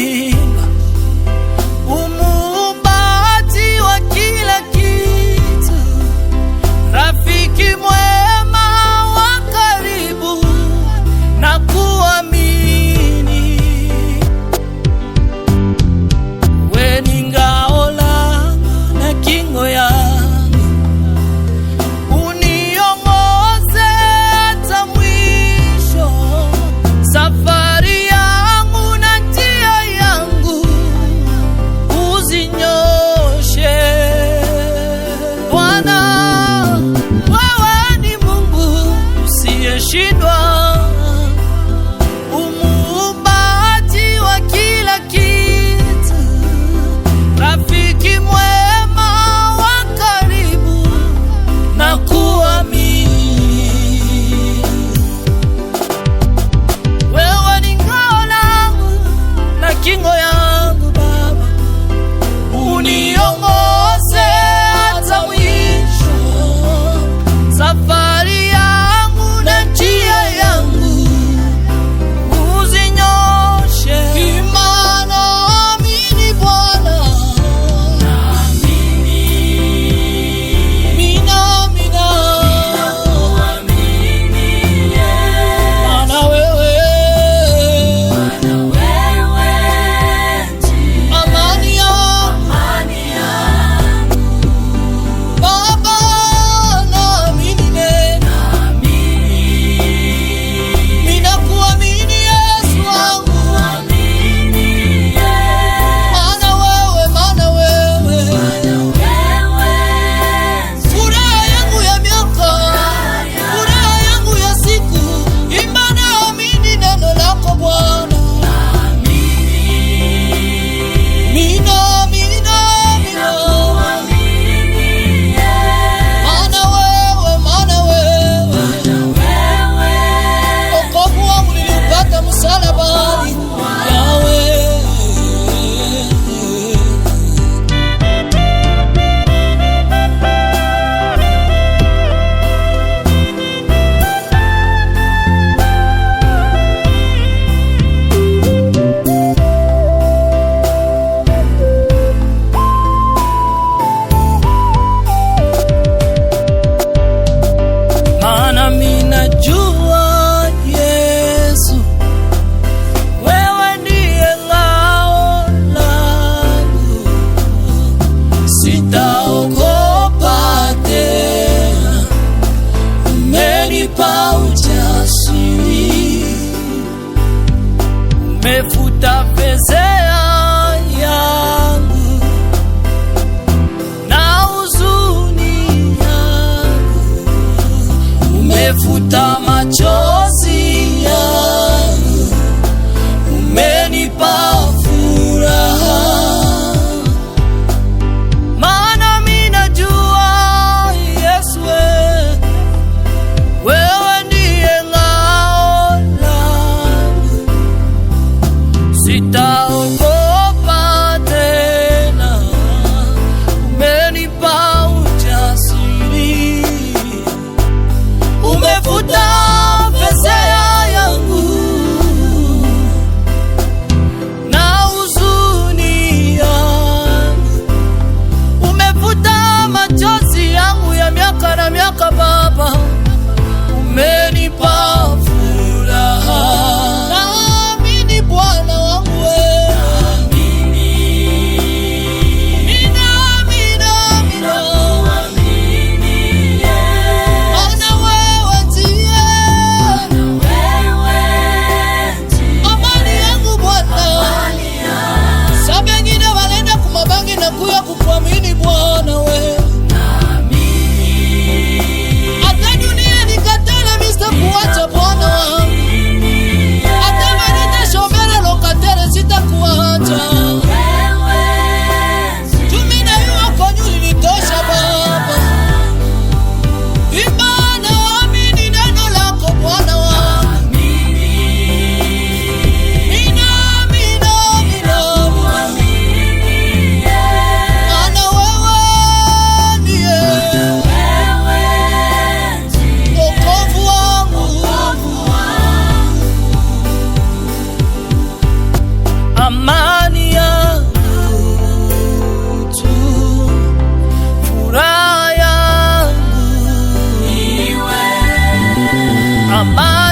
kuimba, umuumbaji wa kila kitu, rafiki mwema wa karibu na kuamini. We ni ngao langu na kingo yangu, uniongoze hata mwisho. Safari yangu na njia yangu uzinyoshe. Bwana, wewe ni Mungu usiyeshindwa, umuumbaji wa kila kitu, rafiki mwema wa karibu na kuamini. Wewe ni ngao langu na kingo yangu Baba, uniongoze hata mwisho. Safari yangu na njia yangu uzinyoshe. Imani amini Bwana, mina Maana wewe amani yangu Baba, naamini neno, ninakuamini Yesu wangu. Maana wewe furaha yangu ya miaka, furaha yangu ya siku. Imani amini neno lako Bwana, Maana wewe wokovu wangu niliupata msalabani. Yahweh, maana mimi najua Yesu, wewe ndiye ngao langu, sitaogopa tena. Umenipa ujasiri, umefuta fezea yangu na huzuni yangu, umefuta machozi yangu, umenipa furaha. Maana mimi najua Yesu, wewe ndiye ngao langu, sitaogopa tena. Umenipa ujasiri, umefuta fezea yangu na huzuni yangu, umefuta machozi yangu ya miaka na miaka Baba, umenipa furaha. Naamini Bwana wangu wewe, maana wewe ndiye amani yangu Bwana. Sa bengine walenda kumabangi na kuya kukuamini Bwana wewe, hata dunia nikatala mista kuacha Bwana wangu, hata manita shomera lokatere sitakuacha. Tumina yuwa kwanyu nilitosha Baba. Imani amini neno lako Bwana wangu, maana wewe ndiye wokovu wangu. Amani amani